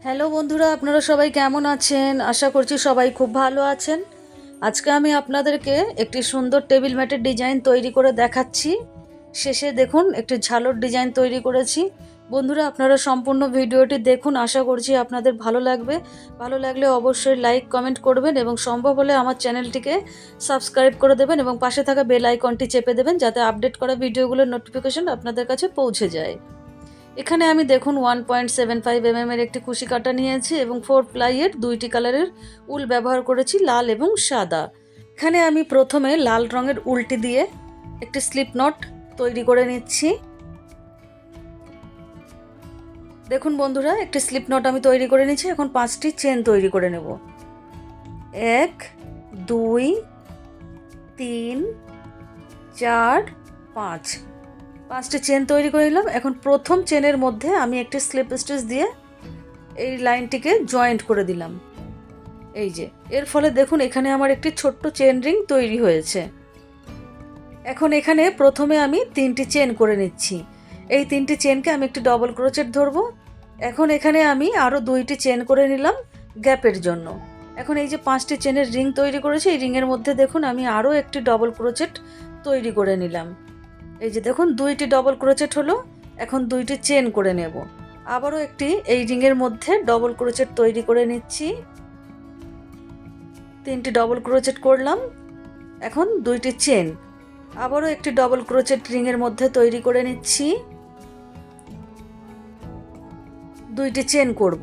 Hello বন্ধুরা, আপনারা সবাই কেমন আছেন? আশা করছি সবাই খুব ভালো আছেন। আজকে আমি আপনাদেরকে একটি সুন্দর টেবিল ম্যাটের ডিজাইন তৈরি করে দেখাচ্ছি। শেষে দেখুন একটি ঝালর ডিজাইন তৈরি করেছি। বন্ধুরা, আপনারা সম্পূর্ণ ভিডিওটি দেখুন, আশা করছি আপনাদের ভালো লাগবে। ভালো লাগলে অবশ্যই লাইক কমেন্ট করবেন এবং সম্ভব হলে আমার চ্যানেলটিকে সাবস্ক্রাইব করে দেবেন এবং পাশে থাকা বেল আইকনটি চেপে দেবেন, যাতে আপডেট করা ভিডিওগুলোর নোটিফিকেশন আপনাদের কাছে পৌঁছে যায়। এখানে আমি দেখুন 1.75 এর একটি কুশি কাটা নিয়েছি এবং 4 প্লাইয়ের দুইটি কালারের উল ব্যবহার করেছি, লাল এবং সাদা। এখানে আমি প্রথমে লাল রঙের উলটি দিয়ে একটি স্লিপ নট তৈরি করে নিচ্ছি। দেখুন বন্ধুরা, একটি স্লিপ নট আমি তৈরি করে নিচ্ছি। এখন 5টি চেন তৈরি করে নেব। 1 2 3 4 5। 5টি চেন তৈরি করে নিলাম। এখন প্রথম চেনের মধ্যে আমি একটি স্লিপ স্টিচ দিয়ে এই লাইনটিকে জয়েন্ট করে দিলাম। এই যে, এর ফলে দেখুন এখানে আমার একটি ছোট্ট চেন রিং তৈরি হয়েছে। এখন এখানে প্রথমে আমি 3টি চেন করে নিচ্ছি। এই 3টি চেনকে আমি একটি ডবল ক্রোচেট ধরবো। এখন এখানে আমি আরও 2টি চেন করে নিলাম গ্যাপের জন্য। এখন এই যে 5টি চেনের রিং তৈরি করেছি, এই রিংয়ের মধ্যে দেখুন আমি আরও একটি ডবল ক্রোচেট তৈরি করে নিলাম। এই যে দেখুন 2টি ডবল ক্রোচেট হলো। এখন 2টি চেন করে নেব। আবারও একটি এই রিংয়ের মধ্যে ডবল ক্রোচেট তৈরি করে নিচ্ছি। 3টি ডবল ক্রোচেট করলাম। এখন 2টি চেন, আবারও একটি ডবল ক্রোচেট রিংয়ের মধ্যে তৈরি করে নিচ্ছি। 2টি চেন করব।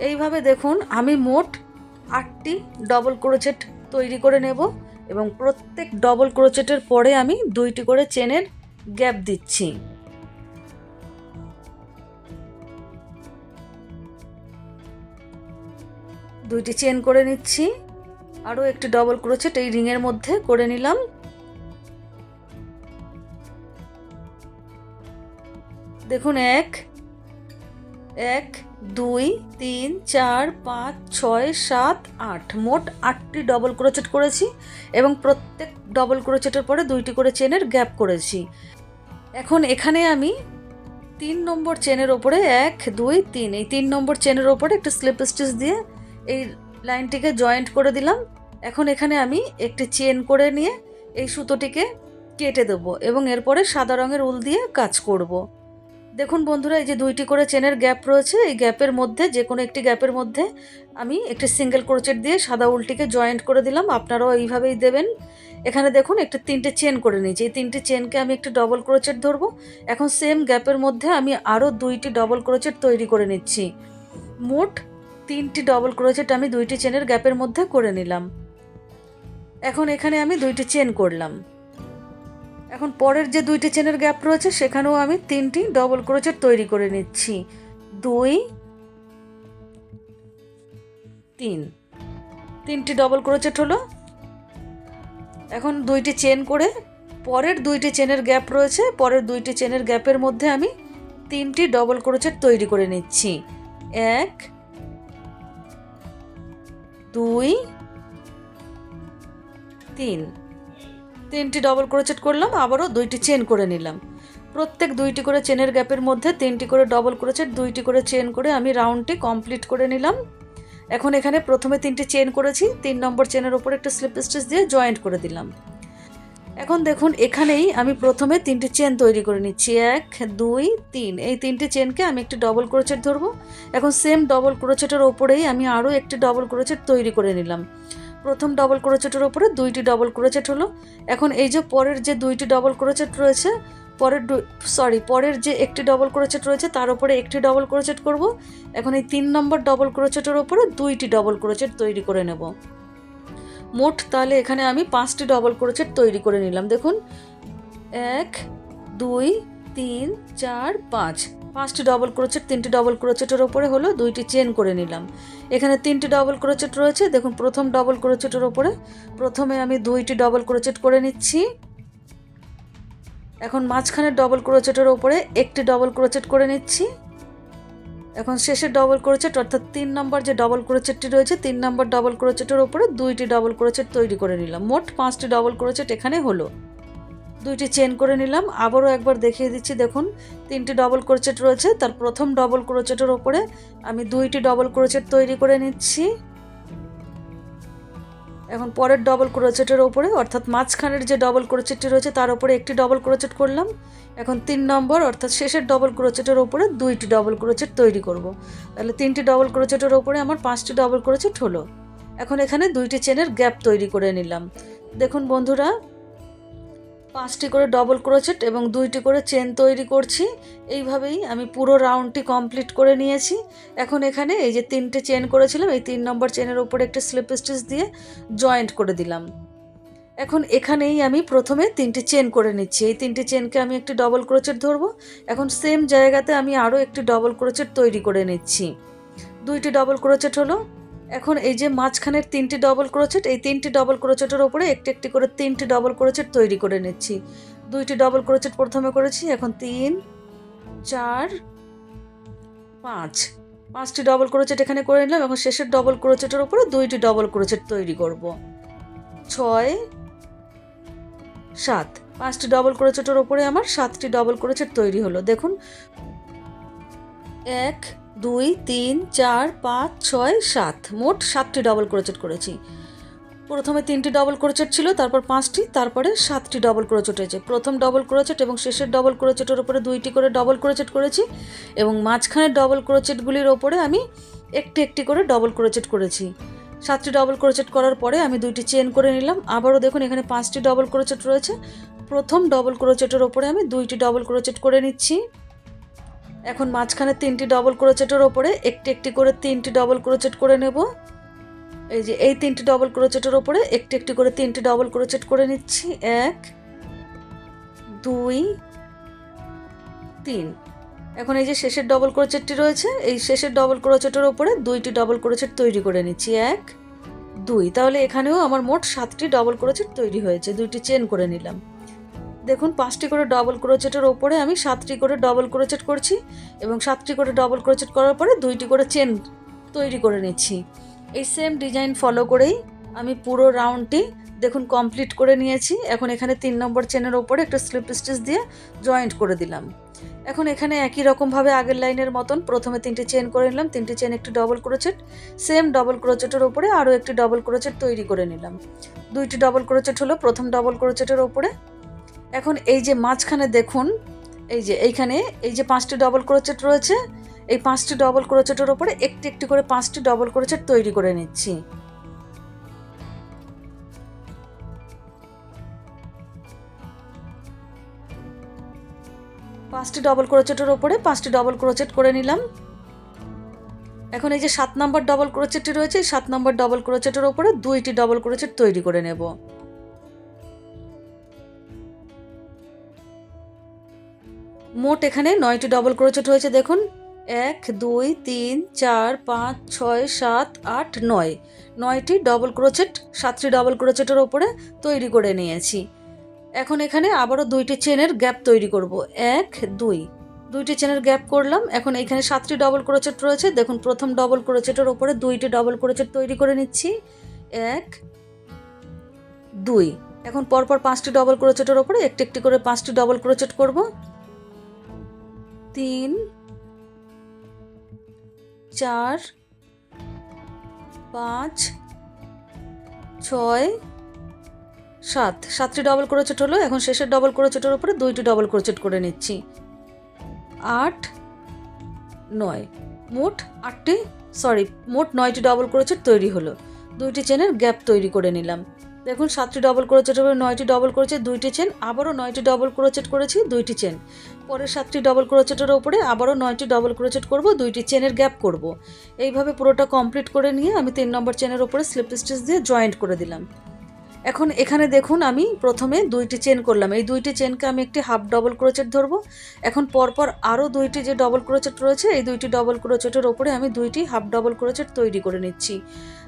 এইভাবে দেখুন আমি মোট 8টি ডবল ক্রোচেট তৈরি করে নেব এবং প্রত্যেক ডবল ক্রোচেটের পরে আমি 2টি করে চেনের গ্যাপ দিচ্ছি। দুইটি চেন করে নিচ্ছি। আরও একটি ডবল ক্রোচেট এই রিংয়ের মধ্যে করে নিলাম। দেখুন 1 2 3 4 5 6 7 8, মোট 8টি ডবল ক্রোচেট করেছি এবং প্রত্যেক ডবল ক্রোচেটের পরে 2টি করে চেনের গ্যাপ করেছি। এখন এখানে আমি 3 নম্বর চেনের ওপরে 1 2 3, এই 3 নম্বর চেনের ওপরে একটা স্লিপ স্টিচ দিয়ে এই লাইনটিকে জয়েন্ট করে দিলাম। এখন এখানে আমি একটি চেন করে নিয়ে এই সুতোটিকে কেটে দেবো এবং এরপরে সাদা রঙের উল দিয়ে কাজ করব। দেখুন বন্ধুরা, এই যে 2টি করে চেনের গ্যাপ রয়েছে, এই গ্যাপের মধ্যে যে কোনো একটি গ্যাপের মধ্যে আমি একটি সিঙ্গেল ক্রোচেট দিয়ে সাদা উলটিকে জয়েন্ট করে দিলাম। আপনারাও এইভাবেই দেবেন। এখানে দেখুন একটা 3টে চেন করে নিয়েছি। এই 3টে চেনকে আমি একটি ডবল ক্রোচেট ধরবো। এখন সেম গ্যাপের মধ্যে আমি আরও 2টি ডবল ক্রোচেট তৈরি করে নিচ্ছি। মোট 3টি ডবল ক্রোচেট আমি 2টি চেনের গ্যাপের মধ্যে করে নিলাম। এখন এখানে আমি 2টি চেন করলাম। এখন পরের যে 2টি চেনের গ্যাপ রয়েছে সেখানেও আমি 3টি ডবল ক্রোচেট তৈরি করে নিচ্ছি। 2 3, 3টি ডবল ক্রোচেট হলো। এখন 2টি চেন করে পরের 2টি চেনের গ্যাপ রয়েছে, পরের 2টি চেনের গ্যাপের মধ্যে আমি 3টি ডবল ক্রোচেট তৈরি করে নিচ্ছি। 1 2 3, 3টি ডবল ক্রোচেট করলাম। আবারও 2টি চেন করে নিলাম। প্রত্যেক 2টি করে চেনের গ্যাপের মধ্যে 3টি করে ডবল ক্রোচেট, 2টি করে চেন করে আমি রাউন্ডটি কমপ্লিট করে নিলাম। এখন এখানে প্রথমে 3টি চেন করেছি, 3 নম্বর চেনের ওপর একটা স্লিপ স্টিচ দিয়ে জয়েন্ট করে দিলাম। এখন দেখুন এখানেই আমি প্রথমে 3টি চেন তৈরি করে নিচ্ছি। 1 2 3, এই 3টি চেনকে আমি একটি ডবল ক্রোচেট ধরবো। এখন সেম ডবল ক্রোচেটের ওপরেই আমি আরও একটি ডবল ক্রোচেট তৈরি করে নিলাম। প্রথম ডবল ক্রোচেটের ওপরে 2টি ডবল ক্রোচেট হলো। এখন এই যে পরের যে 2টি ডবল ক্রোচেট রয়েছে, পরের যে একটি ডবল ক্রোচেট রয়েছে তার উপরে একটি ডবল ক্রোচেট করব। এখন এই 3 নম্বর ডবল ক্রোচেটের ওপরে 2টি ডবল ক্রোচেট তৈরি করে নেব। মোট তাহলে এখানে আমি 5টি ডবল ক্রোচেট তৈরি করে নিলাম। দেখুন 1 2 3 4 5, 5টি ডবল ক্রোচেট 3টি ডবল ক্রোচেটের ওপরে হলো, 2টি চেন করে নিলাম। এখানে 3টি ডবল ক্রোচেট রয়েছে। দেখুন প্রথম ডবল ক্রোচেটের ওপরে প্রথমে আমি 2টি ডবল ক্রোচেট করে নিচ্ছি। এখন মাঝখানের ডবল ক্রোচেটের ওপরে একটি ডবল ক্রোচেট করে নিচ্ছি। এখন শেষের ডবল ক্রোচেট অর্থাৎ 3 নম্বর যে ডবল ক্রোচেটটি রয়েছে, 3 নম্বর ডবল ক্রোচেটের ওপরে 2টি ডবল ক্রোচেট তৈরি করে নিলাম। মোট 5টি ডবল ক্রোচেট এখানে হলো। দুইটি চেন করে নিলাম। আবারও একবার দেখিয়ে দিচ্ছি, দেখুন 3টি ডবল ক্রোচেট রয়েছে, তার প্রথম ডবল ক্রোচেটের ওপরে আমি 2টি ডবল ক্রোচেট তৈরি করে নিচ্ছি। এখন পরের ডবল ক্রোচেটের ওপরে অর্থাৎ মাঝখানের যে ডবল ক্রোচেটটি রয়েছে তার উপরে একটি ডবল ক্রোচেট করলাম। এখন 3 নম্বর অর্থাৎ শেষের ডবল ক্রোচেটের ওপরে 2টি ডবল ক্রোচেট তৈরি করব। তাহলে 3টি ডবল ক্রোচেটের ওপরে আমার 5টি ডবল ক্রোচেট হলো। এখন এখানে 2টি চেনের গ্যাপ তৈরি করে নিলাম। দেখুন বন্ধুরা, 5টি করে ডবল ক্রোচেট এবং 2টি করে চেন তৈরি করছি। এইভাবেই আমি পুরো রাউন্ডটি কমপ্লিট করে নিয়েছি। এখন এখানে এই যে 3টে চেন করেছিলাম, এই 3 নম্বর চেনের ওপরে একটা স্লিপ স্টিচ দিয়ে জয়েন্ট করে দিলাম। এখন এখানেই আমি প্রথমে 3টে চেন করে নিচ্ছি। এই 3টে চেনকে আমি একটি ডবল ক্রোচেট ধরবো। এখন সেম জায়গাতে আমি আরও একটি ডবল ক্রোচেট তৈরি করে নিচ্ছি। 2টি ডবল ক্রোচেট হলো। এখন এই যে মাঝখানের 3টি ডবল ক্রোচেট, এই 3টি ডবল ক্রোচেটের ওপরে একটি একটি করে 3টি ডবল ক্রোচেট তৈরি করে নিচ্ছি। 2টি ডবল ক্রোচেট প্রথমে করেছি, এখন 3, 4, 5, 5টি ডবল ক্রোচেট এখানে করে নিলাম। এখন শেষের ডবল ক্রোচেটের ওপরে 2টি ডবল ক্রোচেট তৈরি করব। 6, 7, 5টি ডবল ক্রোচেটের ওপরে আমার 7টি ডবল ক্রোচেট তৈরি হলো। দেখুন 1, 2, 3, 4, 5, 6, 7, মোট 7টি ডবল ক্রোচেট করেছি। প্রথমে 3টি ডবল ক্রোচেট ছিল, তারপর 5টি, তারপরে 7টি ডবল ক্রোচেট হয়েছে। প্রথম ডবল ক্রোচেট এবং শেষের ডবল ক্রোচেটের উপরে 2টি করে ডবল ক্রোচেট করেছি এবং মাঝখানের ডবল ক্রোচেটগুলির ওপরে আমি একটি একটি করে ডবল ক্রোচেট করেছি। 7টি ডবল ক্রোচেট করার পরে আমি 2টি চেন করে নিলাম। আবারও দেখুন এখানে 5টি ডবল ক্রোচেট রয়েছে। প্রথম ডবল ক্রোচেটের ওপরে আমি 2টি ডবল ক্রোচেট করে নিচ্ছি। এখন মাঝখানে 3টি ডবল ক্রোচেটের ওপরে একটি একটি করে 3টি ডবল ক্রোচেট করে নেব। এই যে এই 3টি ডবল ক্রোচেটের ওপরে একটি একটি করে 3টি ডবল ক্রোচেট করে নিচ্ছি। 1, 2, 3। এখন এই যে শেষের ডবল ক্রোচেটটি রয়েছে, এই শেষের ডবল ক্রোচেটের ওপরে 2টি ডবল ক্রোচেট তৈরি করে নিচ্ছি। 1, 2। তাহলে এখানেও আমার মোট 7টি ডবল ক্রোচেট তৈরি হয়েছে। 2টি চেন করে নিলাম। দেখুন 5টি করে ডবল ক্রোচেটের ওপরে আমি 7টি করে ডবল ক্রোচেট করছি এবং 7টি করে ডবল ক্রোচেট করার পরে 2টি করে চেন তৈরি করে নিচ্ছি। এই সেম ডিজাইন ফলো করেই আমি পুরো রাউন্ডটি দেখুন কমপ্লিট করে নিয়েছি। এখন এখানে 3 নম্বর চেনের ওপরে একটা স্লিপ স্টিচ দিয়ে জয়েন্ট করে দিলাম। এখন এখানে একই রকমভাবে আগের লাইনের মতন প্রথমে 3টি চেন করে নিলাম, 3টি চেন একটি ডবল ক্রোচেট, সেম ডবল ক্রোচেটের ওপরে আরও একটি ডবল ক্রোচেট তৈরি করে নিলাম। 2টি ডবল ক্রোচেট হলো প্রথম ডবল ক্রোচেটের ওপরে। এখন এই যে মাঝখানে দেখুন এই যে এইখানে এই যে 5টি ডবল ক্রোচেট রয়েছে, এই 5টি ডবল ক্রোচেটের ওপরে একটি একটি করে 5টি ডবল ক্রোচেট তৈরি করে নিচ্ছি। পাঁচটি ডবল ক্রোচেটের ওপরে 5টি ডবল ক্রোচেট করে নিলাম। এখন এই যে 7 নম্বর ডবল ক্রোচেটটি রয়েছে, এই 7 নম্বর ডবল ক্রোচেটের ওপরে 2টি ডবল ক্রোচেট তৈরি করে নেব। মোট এখানে 9টি ডবল ক্রোচেট হয়েছে। দেখুন 1, 2, 3, 4, 5, 6, 7, 8, 9, 9টি ডবল ক্রোচেট 7টি ডবল ক্রোচেটের ওপরে তৈরি করে নিয়েছি। এখন এখানে আবারও 2টি চেনের গ্যাপ তৈরি করব। 1, 2, 2টি চেনের গ্যাপ করলাম। এখন এখানে 7টি ডবল ক্রোচেট রয়েছে। দেখুন প্রথম ডবল ক্রোচেটের ওপরে 2টি ডবল ক্রোচেট তৈরি করে নিচ্ছি। 1, 2। এখন পরপর 5টি ডবল ক্রোচেটের ওপরে একটি একটি করে 5টি ডবল ক্রোচেট করব। 3, 4, 5, 6, 7, 7টি ডবল ক্রোচেট হলো। এখন শেষের ডবল ক্রোচেটের উপরে 2টি ডবল ক্রোচেট করে নিচ্ছি। 8, 9, মোট 9টি ডবল ক্রোচেট তৈরি হলো। 2টি চেনের গ্যাপ তৈরি করে নিলাম। দেখুন 7টি ডবল ক্রোচেটের উপরে 9টি ডবল ক্রোচেট, 2টি চেন, আবারও 9টি ডবল ক্রোচেট করেছি, 2টি চেন। পরের 7টি ডবল ক্রোচেটের ওপরে আবারও 9টি ডবল ক্রোচেট করব, 2টি চেনের গ্যাপ করব। এইভাবে পুরোটা কমপ্লিট করে নিয়ে আমি 3 নম্বর চেনের ওপরে স্লিপ স্টিচ দিয়ে জয়েন্ট করে দিলাম। এখন এখানে দেখুন আমি প্রথমে 2টি চেন করলাম, এই 2টি চেনকে আমি একটি হাফ ডবল ক্রোচেট ধরবো। এখন পরপর আরও 2টি যে ডবল ক্রোচেট রয়েছে, এই 2টি ডবল ক্রোচেটের ওপরে আমি 2টি হাফ ডবল ক্রোচেট তৈরি করে নিচ্ছি।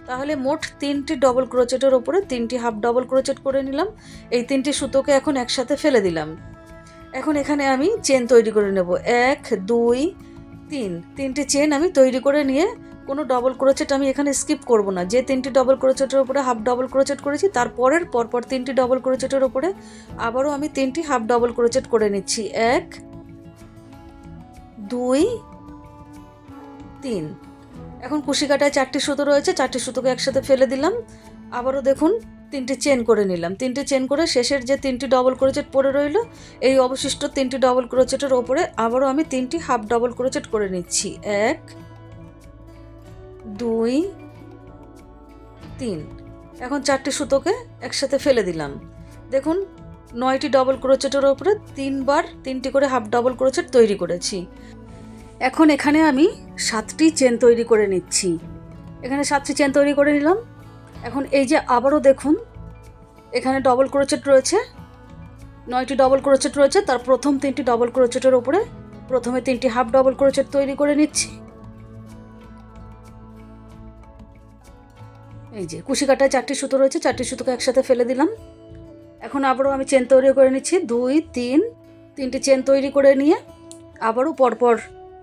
তাহলে মোট 3টি ডবল ক্রোচেটের ওপরে 3টি হাফ ডবল ক্রোচেট করে নিলাম। এই 3টি সুতোকে এখন একসাথে ফেলে দিলাম। এখন এখানে আমি চেন তৈরি করে নেব। 1, 2, 3, 3টি চেন আমি তৈরি করে নিয়ে কোনো ডবল ক্রোচেট আমি এখানে স্কিপ করব না। যে 3টি ডবল ক্রোচেটের উপরে হাফ ডবল ক্রোচেট করেছি তারপরের পরপর 3টি ডবল ক্রোচেটের উপরে আবারও আমি 3টি হাফ ডবল ক্রোচেট করে নিচ্ছি। 1 2 3। এখন কুশি কাটায় 4টি সুতো রয়েছে, 4টি সুতোকে একসাথে ফেলে দিলাম। আবারও দেখুন 3টি চেন করে নিলাম। 3টি চেন করে শেষের যে 3টি ডবল ক্রোচেট পড়ে রইল, এই অবশিষ্ট 3টি ডবল ক্রোচেটের ওপরে আবারও আমি 3টি হাফ ডবল ক্রোচেট করে নিচ্ছি। 1 2 3। এখন 4টি সুতোকে একসাথে ফেলে দিলাম। দেখুন 9টি ডবল ক্রোচেটের ওপরে 3বার 3টি করে হাফ ডবল ক্রোচেট তৈরি করেছি। এখন এখানে আমি 7টি চেন তৈরি করে নিচ্ছি। এখানে 7টি চেন তৈরি করে নিলাম। এখন এই যে আবারও দেখুন এখানে ডবল ক্রোচেট রয়েছে, 9টি ডবল ক্রোচেট রয়েছে। তার প্রথম 3টি ডবল ক্রোচেটের ওপরে প্রথমে 3টি হাফ ডবল ক্রোচেট তৈরি করে নিচ্ছি। এই যে কুশি কাটায় 4টি সুতো রয়েছে, 4টি সুতোকে একসাথে ফেলে দিলাম। এখন আবারও আমি চেন তৈরি করে নিচ্ছি। 2 3, 3টি চেন তৈরি করে নিয়ে আবারও পরপর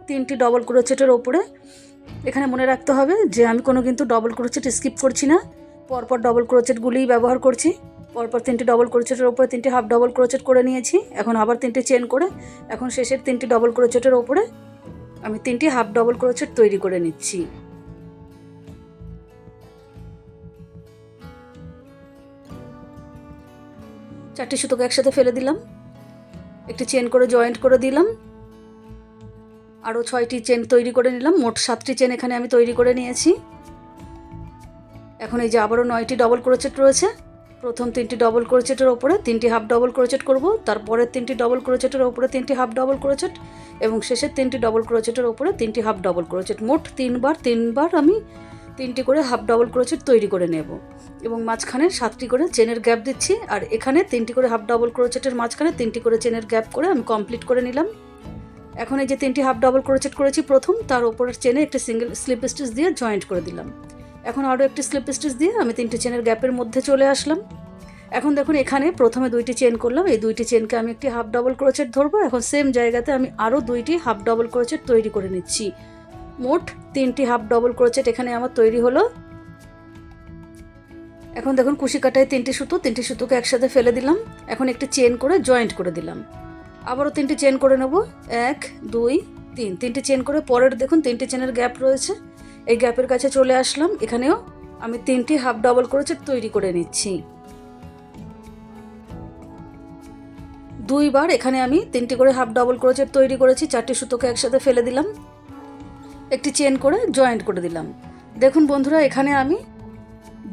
3টি ডবল ক্রোচেটের ওপরে, এখানে মনে রাখতে হবে যে আমি কোনো কিন্তু ডবল ক্রোচেট স্কিপ করছি না, পরপর ডবল ক্রোচেটগুলিই ব্যবহার করছি। পরপর 3টি ডবল ক্রোচেটের ওপরে 3টি হাফ ডবল ক্রোচেট করে নিয়েছি। এখন আবার 3টি চেন করে এখন শেষের 3টি ডবল ক্রোচেটের ওপরে আমি 3টি হাফ ডবল ক্রোচেট তৈরি করে নিচ্ছি। চারটি সুতোকে একসাথে ফেলে দিলাম, একটি চেন করে জয়েন্ট করে দিলাম, আরও 6টি চেন তৈরি করে নিলাম। মোট 7টি চেন এখানে আমি তৈরি করে নিয়েছি। এখন এই যে আবারও 9টি ডবল ক্রোচেট রয়েছে। প্রথম 3টি ডবল ক্রোচেটের ওপরে 3টি হাফ ডবল ক্রোচেট করব, তারপরের 3টি ডবল ক্রোচেটের ওপরে 3টি হাফ ডবল ক্রোচেট এবং শেষের 3টি ডবল ক্রোচেটের ওপরে 3টি হাফ ডবল ক্রোচেট। মোট 3বার আমি 3টি করে হাফ ডবল ক্রোচেট তৈরি করে নেব এবং মাঝখানে 7টি করে চেনের গ্যাপ দিচ্ছি। আর এখানে 3টি করে হাফ ডবল ক্রোচেটের মাঝখানে 3টি করে চেনের গ্যাপ করে আমি কমপ্লিট করে নিলাম। এখন এই যে 3টি হাফ ডবল ক্রোচেট করেছি প্রথম, তার ওপরের চেনে একটা সিঙ্গেল স্লিপ স্টিচ দিয়ে জয়েন্ট করে দিলাম। এখন আরও একটি স্লিপ স্টিচ দিয়ে আমি 3টি চেনের গ্যাপের মধ্যে চলে আসলাম। এখন দেখুন এখানে প্রথমে 2টি চেন করলাম, এই 2টি চেনকে আমি একটি হাফ ডবল ক্রোচেট ধরবো। এখন সেম জায়গাতে আমি আরও 2টি হাফ ডবল ক্রোচেট তৈরি করে নিচ্ছি। মোট 3টি হাফ ডবল ক্রোচেট এখানে আমার তৈরি হলো। এখন দেখুন কুশি কাটায় 3টি সুতোকে একসাথে ফেলে দিলাম। এখন একটি চেন করে জয়েন্ট করে দিলাম। আবারও 3টি চেন করে নেব, 1 2 3। 3টি চেন করে পরের দেখুন 3টি চেনের গ্যাপ রয়েছে, এই গ্যাপের কাছে চলে আসলাম। এখানেও আমি 3টি হাফ ডবল ক্রোচেট তৈরি করে নিচ্ছি। 2বার এখানে আমি 3টি করে হাফ ডবল ক্রোচেট তৈরি করেছি। 4টি সুতোকে একসাথে ফেলে দিলাম, একটি চেন করে জয়েন্ট করে দিলাম। দেখুন বন্ধুরা এখানে আমি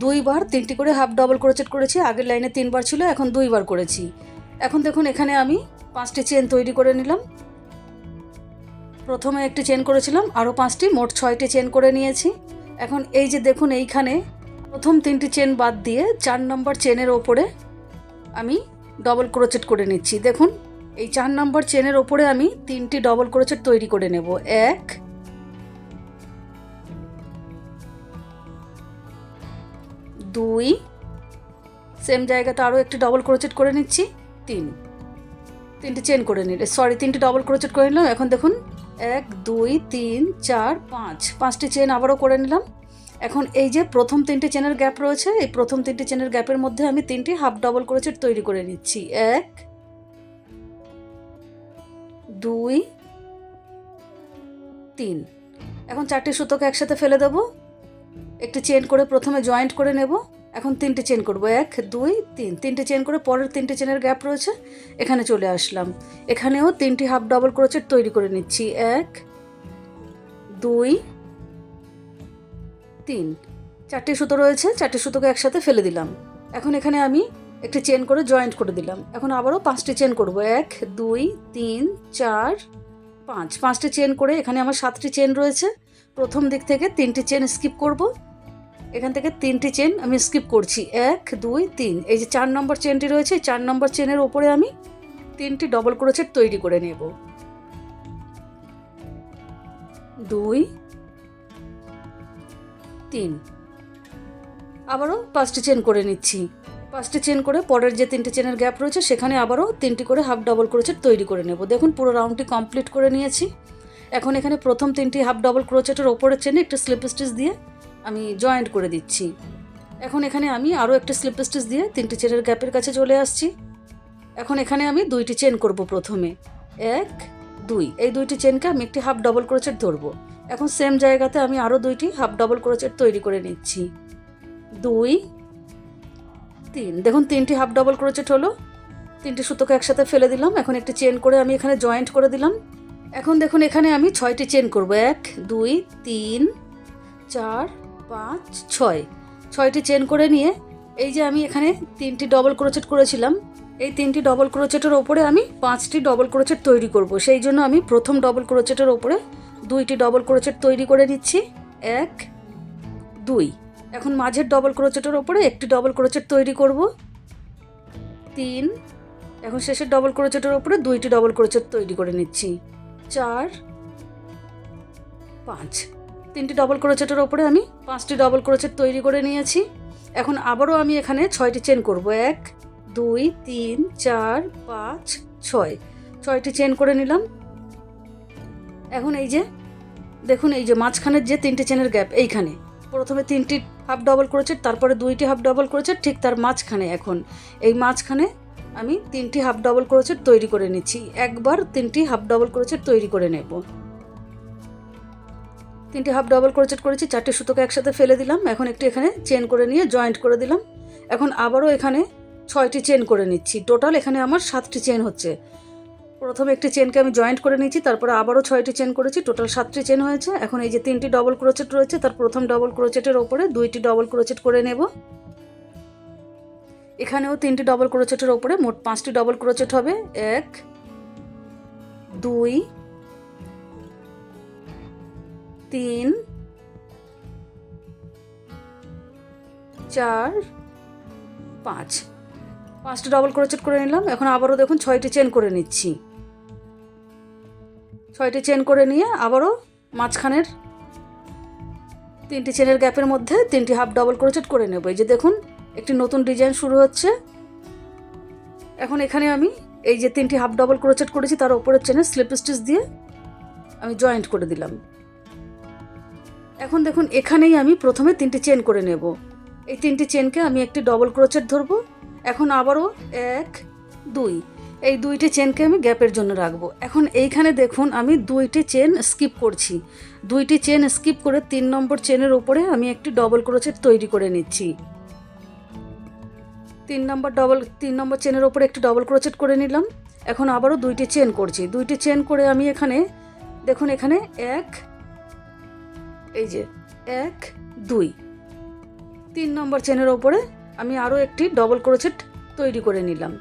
2বার 3টি করে হাফ ডবল ক্রোচেট করেছি। আগের লাইনে 3বার ছিল, এখন 2বার করেছি। এখন দেখুন এখানে আমি 5টি চেন তৈরি করে নিলাম। প্রথমে একটি চেন করেছিলাম, আরও 5টি, মোট 6টি চেন করে নিয়েছি। এখন এই যে দেখুন এইখানে প্রথম 3টি চেন বাদ দিয়ে 4 নম্বর চেনের ওপরে আমি ডবল ক্রোচেট করে নিচ্ছি। দেখুন এই 4 নম্বর চেনের ওপরে আমি 3টি ডবল ক্রোচেট তৈরি করে নেব। 1 2, সেম জায়গাতে আরও একটি ডবল ক্রোচেট করে নিচ্ছি। 3টি চেন করে নিলে 3টি ডবল ক্রোচেট করে নিলাম। এখন দেখুন 1 2 3 4 5, 5টি চেন আবারও করে নিলাম। এখন এই যে প্রথম 3টি চেনের গ্যাপ রয়েছে, এই প্রথম 3টি চেনের গ্যাপের মধ্যে আমি 3টি হাফ ডবল ক্রোচেট তৈরি করে নিচ্ছি। 1 2 3। এখন 4টি সুতোকে একসাথে ফেলে দেব, একটি চেন করে প্রথমে জয়েন্ট করে নেব। এখন 3টি চেন করব, 1 2 3। 3টি চেন করে পরের 3টি চেনের গ্যাপ রয়েছে, এখানে চলে আসলাম। এখানেও 3টি হাফ ডবল ক্রোচেট তৈরি করে নিচ্ছি। 1 2 3। 4টি সুতো রয়েছে, 4টি সুতোকে একসাথে ফেলে দিলাম। এখন এখানে আমি একটি চেন করে জয়েন্ট করে দিলাম। এখন আবারও 5টি চেন করব, 1 2 3 4 5। 5টি চেন করে এখানে আমার 7টি চেন রয়েছে। প্রথম দিক থেকে 3টি চেন স্কিপ করব, এখান থেকে 3টি চেন আমি স্কিপ করছি। 1 2 3। এই যে 4 নম্বর চেনটি রয়েছে, এই 4 নম্বর চেনের ওপরে আমি 3টি ডবল ক্রোচেট তৈরি করে নেব। 2 3। আবারও 5টি চেন করে নিচ্ছি। 5টি চেন করে পরের যে 3টি চেনের গ্যাপ রয়েছে সেখানে আবারও 3টি করে হাফ ডবল ক্রোচেট তৈরি করে নেব। দেখুন পুরো রাউন্ডটি কমপ্লিট করে নিয়েছি। এখন এখানে প্রথম 3টি হাফ ডবল ক্রোচেটের ওপরের চেনে একটা স্লিপ স্টিচ দিয়ে আমি জয়েন্ট করে দিচ্ছি। এখন এখানে আমি আরও একটা স্লিপ স্টিচ দিয়ে 3টি চেনের গ্যাপের কাছে চলে আসছি। এখন এখানে আমি 2টি চেন করব প্রথমে, 1 2, এই 2টি চেনকে আমি একটি হাফ ডবল ক্রোচেট ধরবো। এখন সেম জায়গাতে আমি আরও 2টি হাফ ডবল ক্রোচেট তৈরি করে নিচ্ছি, 2 3। দেখুন 3টি হাফ ডবল ক্রোচেট হলো, 3টি সুতোকে একসাথে ফেলে দিলাম। এখন একটি চেন করে আমি এখানে জয়েন্ট করে দিলাম। এখন দেখুন এখানে আমি 6টি চেন করব, 1 2 3 4 5 6, 6টি চেন করে নিয়ে এই যে আমি এখানে 3টি ডবল ক্রোচেট করেছিলাম, এই 3টি ডবল ক্রোচেটের ওপরে আমি 5টি ডবল ক্রোচেট তৈরি করব। সেই জন্য আমি প্রথম ডবল ক্রোচেটের ওপরে 2টি ডবল ক্রোচেট তৈরি করে নিচ্ছি, 1 2। এখন মাঝের ডবল ক্রোচেটের ওপরে একটি ডবল ক্রোচেট তৈরি করব, 3। এখন শেষের ডবল ক্রোচেটের ওপরে 2টি ডবল ক্রোচেট তৈরি করে নিচ্ছি, 4 5। 3টি ডবল ক্রোচেটের ওপরে আমি 5টি ডবল ক্রোচেট তৈরি করে নিয়েছি। এখন আবারও আমি এখানে 6টি চেন করব, 1 2 3 4 5 6, 6টি চেন করে নিলাম। এখন এই যে দেখুন এই যে মাঝখানের যে 3টে চেনের গ্যাপ, এইখানে প্রথমে 3টি হাফ ডবল ক্রোচেট, তারপরে 2টি হাফ ডবল ক্রোচেট, ঠিক তার মাঝখানে এখন এই মাঝখানে আমি 3টি হাফ ডবল ক্রোচেট তৈরি করে নিচ্ছি। একবার 3টি হাফ ডবল ক্রোচেট তৈরি করে নেব। 3টি হাফ ডবল ক্রোচেট করেছি, 4টি সুতোকে একসাথে ফেলে দিলাম। এখন একটু এখানে চেন করে নিয়ে জয়েন্ট করে দিলাম। এখন আবারও এখানে 6টি চেন করে নিচ্ছি। টোটাল এখানে আমার 7টি চেন হচ্ছে। প্রথমে একটি চেনকে আমি জয়েন্ট করে নিয়েছি, তারপরে আবারও 6টি চেন করেছি, টোটাল 7টি চেন হয়েছে। এখন এই যে 3টি ডবল ক্রোচেট রয়েছে, তার প্রথম ডবল ক্রোচেটের ওপরে 2টি ডবল ক্রোচেট করে নেব। এখানেও 3টি ডবল ক্রোচেটের ওপরে মোট 5টি ডবল ক্রোচেট হবে, 1 2 3 4 5, 5টি ডবল ক্রোচেট করে নিলাম। এখন আবারও দেখুন 6টি চেন করে নিচ্ছি। 6টি চেন করে নিয়ে আবারও মাঝখানের 3টি চেনের গ্যাপের মধ্যে 3টি হাফ ডবল ক্রোচেট করে নেব। এই যে দেখুন একটি নতুন ডিজাইন শুরু হচ্ছে। এখন এখানে আমি এই যে 3টি হাফ ডবল ক্রোচেট করেছি, তার ওপরের চেনে স্লিপ স্টিচ দিয়ে আমি জয়েন্ট করে দিলাম। এখন দেখুন এখানেই আমি প্রথমে 3টি চেন করে নেব। এই 3টি চেনকে আমি একটি ডবল ক্রোচেট ধরবো। এখন আবারও 1 2, এই 2টি চেনকে আমি গ্যাপের জন্য রাখবো। এখন এইখানে দেখুন আমি 2টি চেন স্কিপ করছি। 2টি চেন স্কিপ করে 3 নম্বর চেনের ওপরে আমি একটি ডবল ক্রোচেট তৈরি করে নিচ্ছি। 3 নম্বর চেনের ওপরে একটি ডবল ক্রোচেট করে নিলাম। এখন আবারও 2টি চেন করছি। 2টি চেন করে আমি এখানে দেখুন এখানে 1 এই যে 1 2, 3 নম্বর চেনের ওপরে আমি আরও একটি ডবল ক্রোচেট তৈরি করে নিলাম।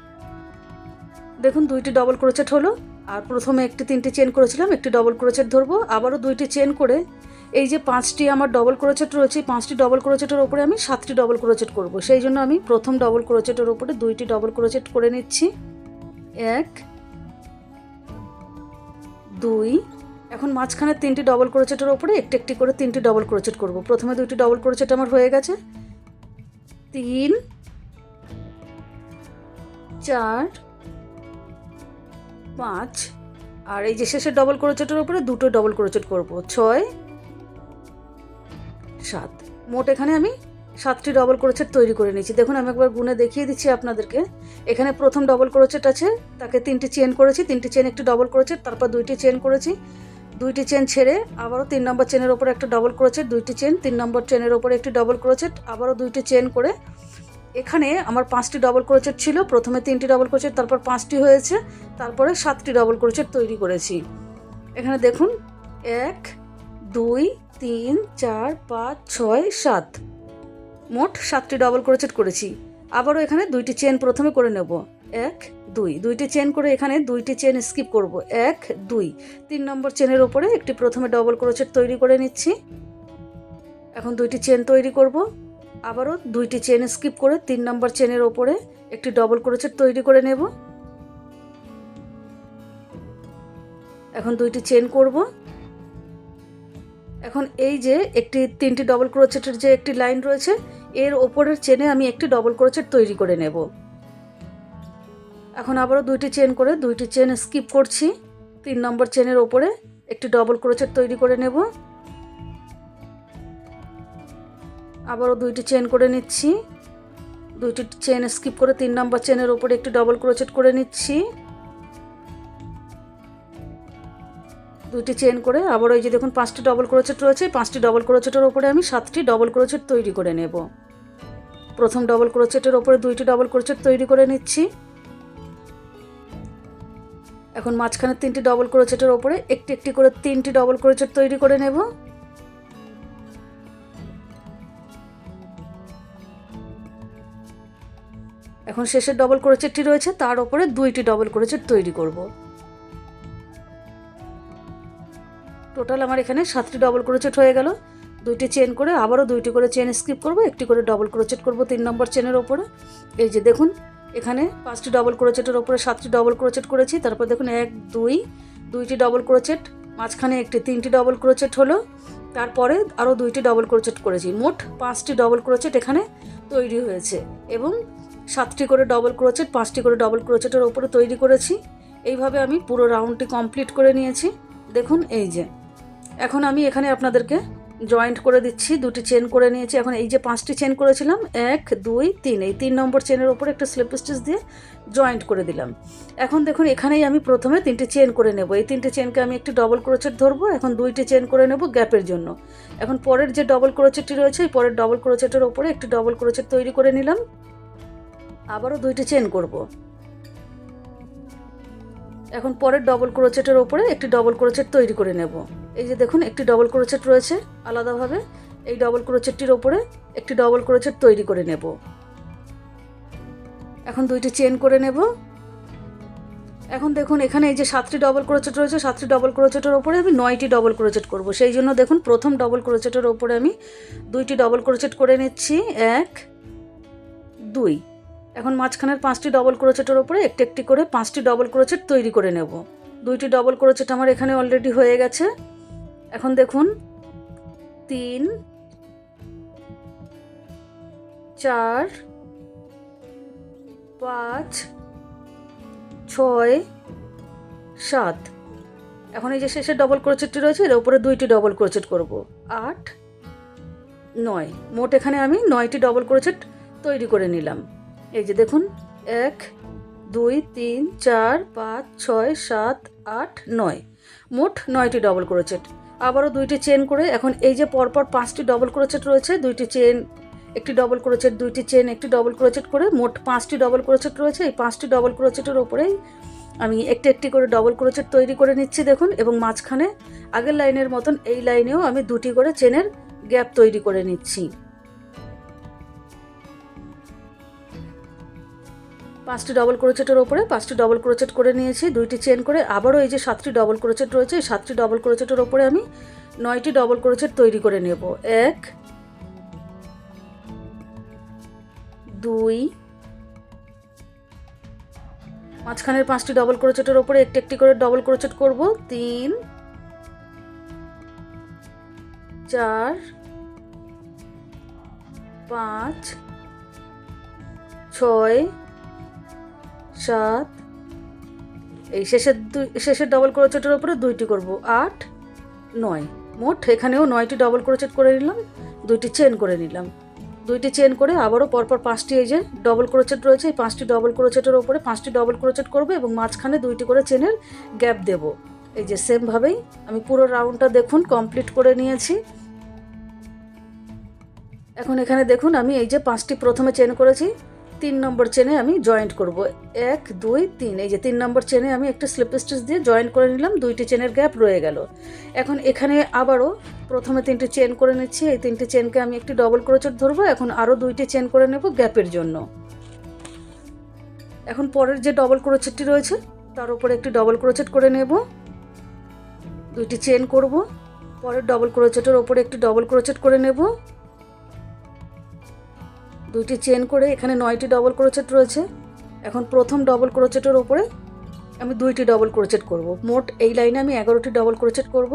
দেখুন 2টি ডবল ক্রোচেট হলো। আর প্রথমে 3টি চেন করেছিলাম, একটি ডবল ক্রোচেট ধরবো। আবারও 2টি চেন করে এই যে 5টি আমার ডবল ক্রোচেট রয়েছে, 5টি ডবল ক্রোচেটের ওপরে আমি 7টি ডবল ক্রোচেট করব। সেই জন্য আমি প্রথম ডবল ক্রোচেটের ওপরে 2টি ডবল ক্রোচেট করে নিচ্ছি, 1 2। এখন মাঝখানে 3টি ডবল ক্রোচেটের ওপরে একটি একটি করে 3টি ডবল ক্রোচেট করব। প্রথমে 2টি ডবল ক্রোচেট আমার হয়ে গেছে, 3 4 5, আর এই যে শেষের ডবল ক্রোচেটের উপরে 2টো ডবল ক্রোচেট করব, 6 7। মোট এখানে আমি 7টি ডবল ক্রোচেট তৈরি করে নিয়েছি। দেখুন আমি একবার গুনে দেখিয়ে দিচ্ছি আপনাদেরকে। এখানে প্রথম ডবল ক্রোচেট আছে, তাকে 3টি চেন করেছি, 3টি চেন একটি ডবল ক্রোচেট, তারপর 2টি চেন করেছি, 2টি চেন ছেড়ে আবারও 3 নম্বর চেনের ওপরে একটা ডবল ক্রোচেট, 2টি চেন, 3 নম্বর চেনের ওপরে একটি ডবল ক্রোচেট, আবারও 2টি চেন করে এখানে আমার 5টি ডবল ক্রোচেট ছিল। প্রথমে 3টি ডবল ক্রোচেট, তারপর 5টি হয়েছে, তারপরে 7টি ডবল ক্রোচেট তৈরি করেছি। এখানে দেখুন 1 2 3 4 5 6 7, মোট 7টি ডবল ক্রোচেট করেছি। আবারও এখানে 2টি চেন প্রথমে করে নেব, 1 2, 2টি চেন করে এখানে 2টি চেন স্কিপ করব, 1 2, 3 নম্বর চেনের ওপরে একটি প্রথমে ডবল ক্রোচেট তৈরি করে নিচ্ছি। এখন 2টি চেন তৈরি করব। আবারও 2টি চেন স্কিপ করে 3 নম্বর চেনের ওপরে একটি ডবল ক্রোচেট তৈরি করে নেব। এখন 2টি চেন করব। এখন এই যে 3টি ডবল ক্রোচেটের যে একটি লাইন রয়েছে, এর ওপরের চেনে আমি একটি ডবল ক্রোচেট তৈরি করে নেব। এখন আবারও 2টি চেন করে 2টি চেন স্কিপ করছি, 3 নম্বর চেনের ওপরে একটি ডবল ক্রোচেট তৈরি করে নেব। আবারও দুইটি চেন করে নিচ্ছি, দুইটি চেন স্কিপ করে 3 নম্বর চেনের উপরে একটি ডবল ক্রোচেট করে নিচ্ছি। দুইটি চেন করে আবার এই যে দেখুন 5টি ডবল ক্রোচেট রয়েছে, 5টি ডবল ক্রোচেটের উপরে আমি 7টি ডবল ক্রোচেট তৈরি করে নেব। প্রথম ডবল ক্রোচেটের উপরে 2টি ডবল ক্রোচেট তৈরি করে নিচ্ছি। এখন মাঝখানে 3টি ডবল ক্রোচেটের উপরে একটি একটি করে 3টি ডবল ক্রোচেট তৈরি করে নেব। এখন শেষের ডবল ক্রোচেটটি রয়েছে তার উপরে 2টি ডবল ক্রোচেট তৈরি করব। টোটাল আমার এখানে 7টি ডবল ক্রোচেট হয়ে গেল। দুইটি চেন করে আবারও 2টি করে চেন স্কিপ করব, একটি করে ডবল ক্রোচেট করব 3 নম্বর চেনের ওপরে। এই যে দেখুন এখানে 5টি ডবল ক্রোচেটের ওপরে 7টি ডবল ক্রোচেট করেছি। তারপর দেখুন 1 2 2টি ডবল ক্রোচেট, মাঝখানে একটি 3টি ডবল ক্রোচেট হলো, তারপরে আরও 2টি ডবল ক্রোচেট করেছি। মোট 5টি ডবল ক্রোচেট এখানে তৈরি হয়েছে এবং 7টি করে ডবল ক্রোচেট 5টি করে ডবল ক্রোচেটের ওপরে তৈরি করেছি। এইভাবে আমি পুরো রাউন্ডটি কমপ্লিট করে নিয়েছি। দেখুন এই যে এখন আমি এখানে আপনাদেরকে জয়েন্ট করে দিচ্ছি। 2টি চেন করে নিয়েছি। এখন এই যে 5টি চেন করেছিলাম 1 2 3, এই 3 নম্বর চেনের ওপরে একটা স্লিপ স্টিচ দিয়ে জয়েন্ট করে দিলাম। এখন দেখুন এখানেই আমি প্রথমে 3টি চেন করে নেব। এই 3টি চেনকে আমি একটি ডবল ক্রোচেট ধরবো। এখন 2টি চেন করে নেব গ্যাপের জন্য। এখন পরের যে ডবল ক্রোচেটটি রয়েছে এই পরের ডবল ক্রোচেটের ওপরে একটি ডবল ক্রোচেট তৈরি করে নিলাম। আবারও 2টি চেন করব। এখন পরের ডবল ক্রোচেটের ওপরে একটি ডবল ক্রোচেট তৈরি করে নেব। এই যে দেখুন একটি ডবল ক্রোচেট রয়েছে আলাদাভাবে, এই ডবল ক্রোচেটটির ওপরে একটি ডবল ক্রোচেট তৈরি করে নেব। এখন 2টি চেন করে নেব। এখন দেখুন এখানে এই যে 7টি ডবল ক্রোচেট রয়েছে, 7টি ডবল ক্রোচেটের ওপরে আমি 9টি ডবল ক্রোচেট করব। সেই জন্য দেখুন প্রথম ডবল ক্রোচেটের ওপরে আমি 2টি ডবল ক্রোচেট করে নিচ্ছি, 1 2। এখন মাঝখানের 5টি ডবল ক্রোচেটের ওপরে একটি একটি করে 5টি ডবল ক্রোচেট তৈরি করে নেব। 2টি ডবল ক্রোচেট আমার এখানে অলরেডি হয়ে গেছে। এখন দেখুন 3 4 5 6 7। এখন এই যে শেষের ডবল ক্রোচেটটি রয়েছে এর উপরে 2টি ডবল ক্রোচেট করব, 8 9। মোট এখানে আমি 9টি ডবল ক্রোচেট তৈরি করে নিলাম। এই যে দেখুন 1 2 3 4 5 6 7 8 9, মোট 9টি ডবল ক্রোচেট। আবারও 2টি চেন করে এখন এই যে পরপর 5টি ডবল ক্রোচেট রয়েছে, 2টি চেন একটি ডবল ক্রোচেট, 2টি চেন একটি ডবল ক্রোচেট করে মোট 5টি ডবল ক্রোচেট রয়েছে। এই 5টি ডবল ক্রোচেটের ওপরেই আমি একটি একটি করে ডবল ক্রোচেট তৈরি করে নিচ্ছি দেখুন। এবং মাঝখানে আগের লাইনের মতন এই লাইনেও আমি 2টি করে চেনের গ্যাপ তৈরি করে নিচ্ছি। 5টি ডবল ক্রোচেটের ওপরে 5টি ডবল ক্রোচেট করে নিয়েছি, 2টি চেন করে আবারও এই যে 7টি ডবল ক্রোচেট রয়েছে এই 7টি ডবল ক্রোচেটের ওপরে আমি 9টি ডবল ক্রোচেট তৈরি করে নেব, 1 2। মাঝখানের 5টি ডবল ক্রোচেটের ওপরে একটি একটি করে ডবল ক্রোচেট করব, 3 4 5 6 7। এই শেষের ডবল ক্রোচেটের ওপরে 2টি করব, 8 9। মোট এখানেও 9টি ডবল ক্রোচেট করে নিলাম, 2টি চেন করে নিলাম। 2টি চেন করে আবারও পরপর 5টি এই যে ডবল ক্রোচেট রয়েছে এই 5টি ডবল ক্রোচেটের ওপরে 5টি ডবল ক্রোচেট করব এবং মাঝখানে 2টি করে চেনের গ্যাপ দেব। এই যে সেমভাবেই আমি পুরো রাউন্ডটা দেখুন কমপ্লিট করে নিয়েছি। এখন এখানে দেখুন আমি এই যে 5টি প্রথমে চেন করেছি, 3 নম্বর চেনে আমি জয়েন্ট করব, 1 2 3। এই যে 3 নম্বর চেনে আমি একটা স্লিপ স্টিচ দিয়ে জয়েন্ট করে নিলাম, 2টি চেনের গ্যাপ রয়ে গেল। এখন এখানে আবারও প্রথমে 3টি চেন করে নিচ্ছি, এই 3টি চেনকে আমি একটি ডবল ক্রোচেট ধরবো। এখন আরও 2টি চেন করে নেব গ্যাপের জন্য। এখন পরের যে ডবল ক্রোচেটটি রয়েছে তার উপরে একটি ডবল ক্রোচেট করে নেব, 2টি চেন করব, পরের ডবল ক্রোচেটের ওপরে একটি ডবল ক্রোচেট করে নেব, 2টি চেন করে এখানে 9টি ডবল ক্রোচেট রয়েছে। এখন প্রথম ডবল ক্রোচেটের ওপরে আমি 2টি ডবল ক্রোচেট করব। মোট এই লাইনে আমি 11টি ডবল ক্রোচেট করব।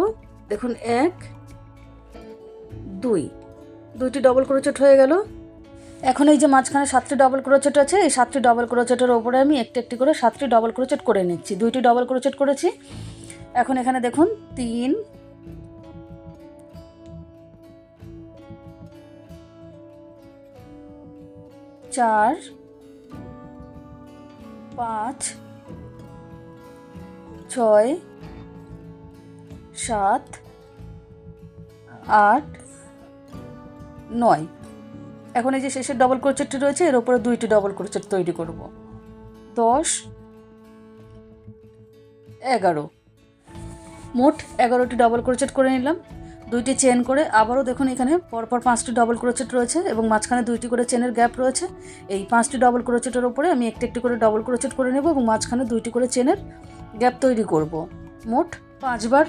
দেখুন 1 2, 2টি ডবল ক্রোচেট হয়ে গেল। এখন এই যে মাঝখানে 7টি ডবল ক্রোচেট আছে এই 7টি ডবল ক্রোচেটের ওপরে আমি একটি একটি করে 7টি ডবল ক্রোচেট করে নিচ্ছি। 2টি ডবল ক্রোচেট করেছি, এখন এখানে দেখুন 3, 4, 5, 6, 7, 8, 9। এখন এই যে শেষের ডবল ক্রোচেটটি রয়েছে এর উপরে 2টি ডবল ক্রোচেট তৈরি করব। 10, 11, মোট 11টি ডবল ক্রোচেট করে নিলাম। 2টি চেন করে আবারও দেখুন এখানে পরপর 5টি ডবল ক্রোচেট রয়েছে এবং মাঝখানে 2টি করে চেনের গ্যাপ রয়েছে। এই 5টি ডবল ক্রোচেটের উপরে আমি একটি একটি করে ডবল ক্রোচেট করে নেব এবং মাঝখানে 2টি করে চেনের গ্যাপ তৈরি করব। মোট 5বার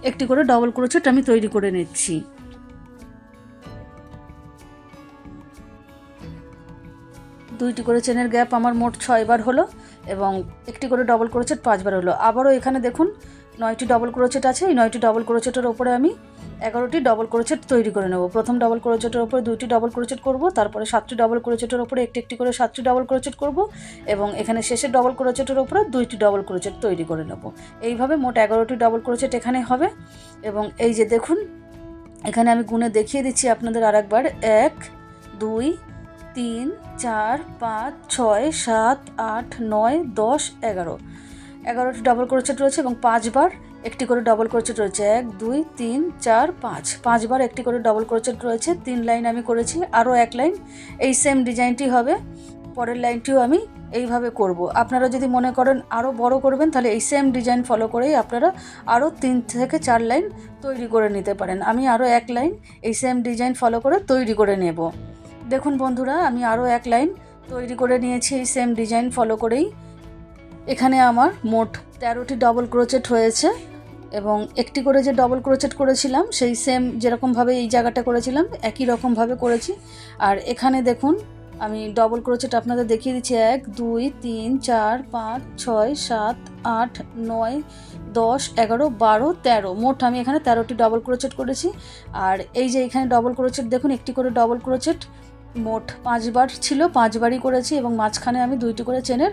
একটি করে ডবল ক্রোচেট আমি তৈরি করে নিচ্ছি। দুইটি করে চেনের গ্যাপ আমার মোট 6বার হলো এবং একটি করে ডবল ক্রোচেট 5বার হলো। আবারও এখানে দেখুন 9টি ডবল ক্রোচেট আছে। এই 9টি ডবল ক্রোচেটের ওপরে আমি 11টি ডবল ক্রোচেট তৈরি করে নেব। প্রথম ডবল ক্রোচেটের ওপরে 2টি ডবল ক্রোচেট করব, তারপরে 7টি ডবল ক্রোচেটের ওপরে একটি একটি করে 7টি ডবল ক্রোচেট করব এবং এখানে শেষের ডবল ক্রোচেটের ওপরে 2টি ডবল ক্রোচেট তৈরি করে নেব। এইভাবে মোট 11টি ডবল ক্রোচেট এখানে হবে। এবং এই যে দেখুন এখানে আমি গুণে দেখিয়ে দিচ্ছি আপনাদের আরেকবার। 1, 2, 3, 4, 5, 6, 7, 8, 9, 10, 11। 11টি ডবল ক্রোচেট রয়েছে এবং 5বার একটি করে ডবল ক্রোচেট রয়েছে। 1, 2, 3, 4, 5। 5বার একটি করে ডবল ক্রোচেট রয়েছে। 3 লাইন আমি করেছি, আরও 1 লাইন এই সেম ডিজাইনটি হবে। পরের লাইনটিও আমি এইভাবে করব। আপনারা যদি মনে করেন আরও বড় করবেন তাহলে এই সেম ডিজাইন ফলো করেই আপনারা আরও 3 থেকে 4 লাইন তৈরি করে নিতে পারেন। আমি আরও 1 লাইন এই সেম ডিজাইন ফলো করে তৈরি করে নেব। দেখুন বন্ধুরা আমি আরও 1 লাইন তৈরি করে নিয়েছি এই সেম ডিজাইন ফলো করেই। এখানে আমার মোট 13টি ডবল ক্রোচেট হয়েছে এবং একটি করে যে ডবল ক্রোচেট করেছিলাম সেই সেম যেরকমভাবে এই জায়গাটা করেছিলাম একই রকমভাবে করেছি। আর এখানে দেখুন আমি ডবল ক্রোচেট আপনাদের দেখিয়ে দিচ্ছি। 1, 2, 3, 4, 5, 6, 7, 8, 9, 10, 11, 12, 13। মোট আমি এখানে 13টি ডবল ক্রোচেট করেছি। আর এই যে এখানে ডবল ক্রোচেট দেখুন একটি করে ডবল ক্রোচেট মোট 5বার ছিল, 5বারই করেছি এবং মাঝখানে আমি 2টি করে চেনের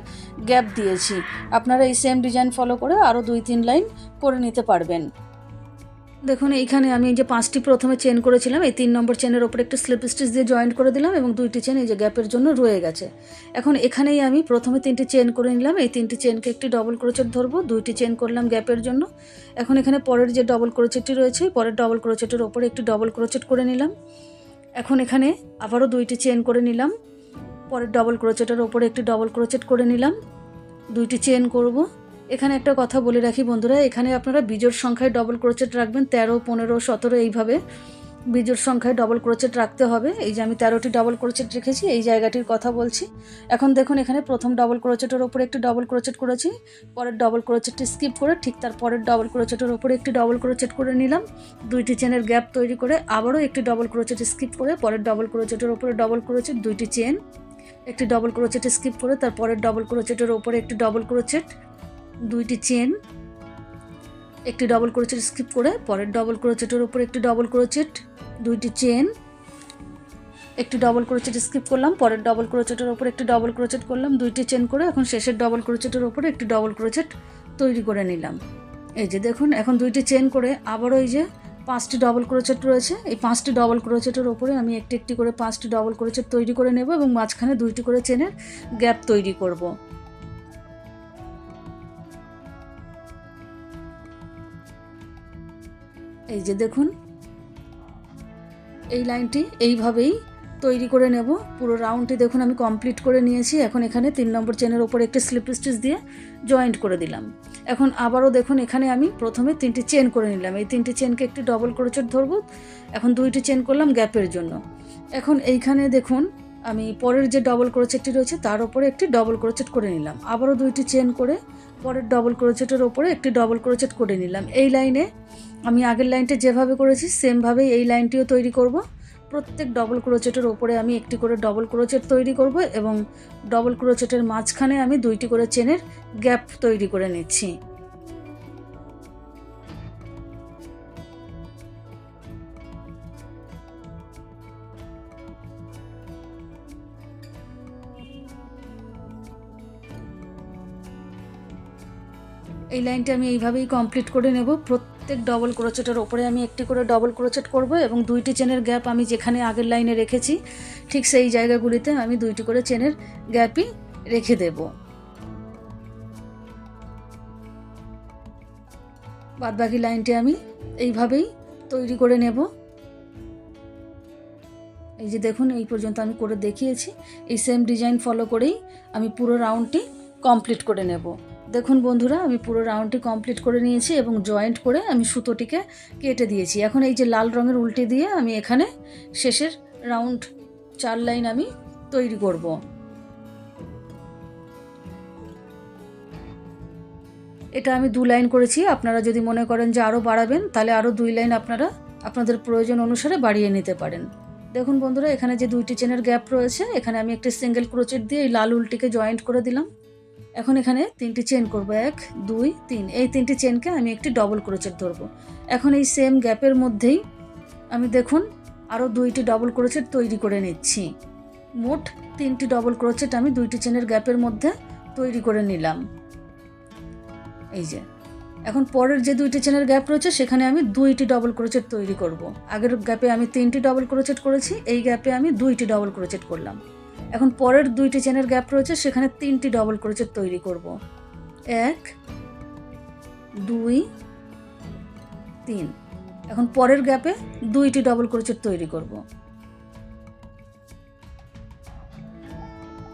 গ্যাপ দিয়েছি। আপনারা এই সেম ডিজাইন ফলো করে আরও 2-3 লাইন করে নিতে পারবেন। দেখুন এইখানে আমি যে 5টি প্রথমে চেন করেছিলাম এই 3 নম্বর চেনের ওপরে একটু স্লিপ স্টিচ দিয়ে জয়েন্ট করে দিলাম এবং 2টি চেন এই যে গ্যাপের জন্য রয়ে গেছে। এখন এখানেই আমি প্রথমে 3টি চেন করে নিলাম। এই 3টি চেনকে একটি ডবল ক্রোচেট ধরবো, 2টি চেন করলাম গ্যাপের জন্য। এখন এখানে পরের যে ডবল ক্রোচেটটি রয়েছে পরের ডবল ক্রোচেটের ওপরে একটি ডবল ক্রোচেট করে নিলাম। এখন এখানে আবারও 2টি চেন করে নিলাম। পরের ডবল ক্রোচেটের ওপরে একটি ডবল ক্রোচেট করে নিলাম, 2টি চেন করব। এখানে একটা কথা বলে রাখি বন্ধুরা, এখানে আপনারা বিজোড় সংখ্যায় ডবল ক্রোচেট রাখবেন। 13, 15, 17 এইভাবে বিজোড় সংখ্যায় ডবল ক্রোচেট রাখতে হবে। এই যে আমি 13টি ডবল ক্রোচেট রেখেছি এই জায়গাটির কথা বলছি। এখন দেখুন এখানে প্রথম ডবল ক্রোচেটের ওপরে একটি ডবল ক্রোচেট করেছি, পরের ডবল ক্রোচেটটি স্কিপ করে ঠিক তার পরের ডবল ক্রোচেটের ওপরে একটি ডবল ক্রোচেট করে নিলাম। 2টি চেনের গ্যাপ তৈরি করে আবারও একটি ডবল ক্রোচেট স্কিপ করে পরের ডবল ক্রোচেটের ওপরে ডবল ক্রোচেট, 2টি চেন, একটি ডবল ক্রোচেট স্কিপ করে তার পরের ডবল ক্রোচেটের ওপরে একটি ডবল ক্রোচেট, 2টি চেন, একটি ডবল ক্রোচেট স্কিপ করে পরের ডবল ক্রোচেটের ওপর একটি ডবল ক্রোচেট, 2টি চেন, একটি ডবল ক্রোচেট স্কিপ করলাম পরের ডবল ক্রোচেটের ওপর একটি ডবল ক্রোচেট করলাম, 2টি চেন করে এখন শেষের ডবল ক্রোচেটের ওপরে একটি ডবল ক্রোচেট তৈরি করে নিলাম। এই যে দেখুন এখন 2টি চেন করে আবারও এই যে 5টি ডবল ক্রোচেট রয়েছে এই 5টি ডবল ক্রোচেটের ওপরে আমি একটি একটি করে 5টি ডবল ক্রোচেট তৈরি করে নেব এবং মাঝখানে 2টি করে চেনের গ্যাপ তৈরি করব। এই যে দেখুন এই লাইনটি এইভাবেই তৈরি করে নেব। পুরো রাউন্ডটি দেখুন আমি কমপ্লিট করে নিয়েছি। এখন এখানে 3 নম্বর চেনের ওপরে একটি স্লিপ স্টিচ দিয়ে জয়েন্ট করে দিলাম। এখন আবারও দেখুন এখানে আমি প্রথমে 3টি চেন করে নিলাম। এই 3টি চেনকে একটি ডবল ক্রোচেট ধরবো, এখন 2টি চেন করলাম গ্যাপের জন্য। এখন এইখানে দেখুন আমি পরের যে ডবল ক্রোচেটটি রয়েছে তার ওপরে একটি ডবল ক্রোচেট করে নিলাম, আবারও 2টি চেন করে পরের ডবল ক্রোচেটের ওপরে একটি ডবল ক্রোচেট করে নিলাম। এই লাইনে আমি আগের লাইনটা যেভাবে করেছি সেমভাবেই এই লাইনটিও তৈরি করব। প্রত্যেক ডবল ক্রোচেটের ওপরে আমি একটি করে ডবল ক্রোচেট তৈরি করব এবং ডবল ক্রোচেটের মাঝখানে আমি 2টি করে চেনের গ্যাপ তৈরি করে নিচ্ছি। এই লাইনটা আমি এইভাবেই কমপ্লিট করে নেব। প্রত্যেক ডবল ক্রোচেটের ওপরে আমি একটি করে ডবল ক্রোচেট করব এবং 2টি চেনের গ্যাপ আমি যেখানে আগের লাইনে রেখেছি ঠিক সেই জায়গাগুলিতে আমি 2টি করে চেনের গ্যাপই রেখে দেব। বাদবাকি লাইনটি আমি এইভাবেই তৈরি করে নেব। এই যে দেখুন, এই পর্যন্ত আমি করে দেখিয়েছি। এই সেম ডিজাইন ফলো করেই আমি পুরো রাউন্ডটি কমপ্লিট করে নেব। দেখুন বন্ধুরা, আমি পুরো রাউন্ডটি কমপ্লিট করে নিয়েছি এবং জয়েন্ট করে আমি সুতোটিকে কেটে দিয়েছি। এখন এই যে লাল রঙের উল্টে দিয়ে আমি এখানে শেষের রাউন্ড 4 লাইন আমি তৈরি করব। এটা আমি 2 লাইন করেছি। আপনারা যদি মনে করেন যে আরও বাড়াবেন তাহলে আরও 2 লাইন আপনারা আপনাদের প্রয়োজন অনুসারে বাড়িয়ে নিতে পারেন। দেখুন বন্ধুরা, এখানে যে 2টি চেনের গ্যাপ রয়েছে এখানে আমি একটা সিঙ্গেল ক্রোচেট দিয়ে এই লাল উলটিকে জয়েন্ট করে দিলাম। এখন এখানে 3টি চেন করব, 1 2 3। এই 3টি চেনকে আমি একটি ডবল ক্রোচেট ধরবো। এখন এই সেম গ্যাপের মধ্যেই আমি দেখুন আরও 2টি ডবল ক্রোচেট তৈরি করে নিচ্ছি। মোট 3টি ডবল ক্রোচেট আমি 2টি চেনের গ্যাপের মধ্যে তৈরি করে নিলাম। এই যে এখন পরের যে 2টি চেনের গ্যাপ রয়েছে সেখানে আমি 2টি ডবল ক্রোচেট তৈরি করব। আগের গ্যাপে আমি 3টি ডবল ক্রোচেট করেছি, এই গ্যাপে আমি 2টি ডবল ক্রোচেট করলাম। এখন পরের 2টি চেনের গ্যাপ রয়েছে সেখানে 3টি ডবল ক্রোচেট তৈরি করব। 1 2 3। এখন পরের গ্যাপে 2টি ডবল ক্রোচেট তৈরি করব।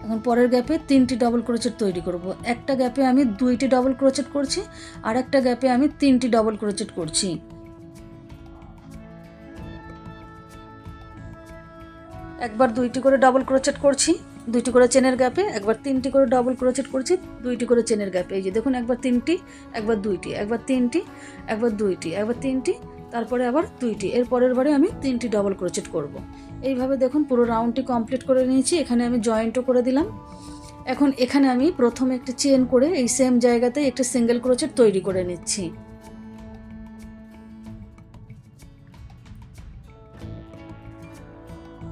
এখন পরের গ্যাপে 3টি ডবল ক্রোচেট তৈরি করব। একটা গ্যাপে আমি 2টি ডবল ক্রোচেট করছি, আর একটা গ্যাপে আমি 3টি ডবল ক্রোচেট করছি। একবার 2টি করে ডবল ক্রোচেট করছি 2টি করে চেনের গ্যাপে, একবার 3টি করে ডবল ক্রোচেট করছি 2টি করে চেনের গ্যাপে। এই যে দেখুন, একবার 3টি, একবার 2টি, একবার 3টি, একবার 2টি, একবার 3টি, তারপরে আবার 2টি। এর পরের বারে আমি 3টি ডবল ক্রোচেট করব। এইভাবে দেখুন পুরো রাউন্ডটি কমপ্লিট করে নিয়েছি। এখানে আমি জয়েন্টও করে দিলাম। এখন এখানে আমি প্রথমে একটি চেন করে এই সেম জায়গাতে একটি সিঙ্গেল ক্রোচেট তৈরি করে নিচ্ছি।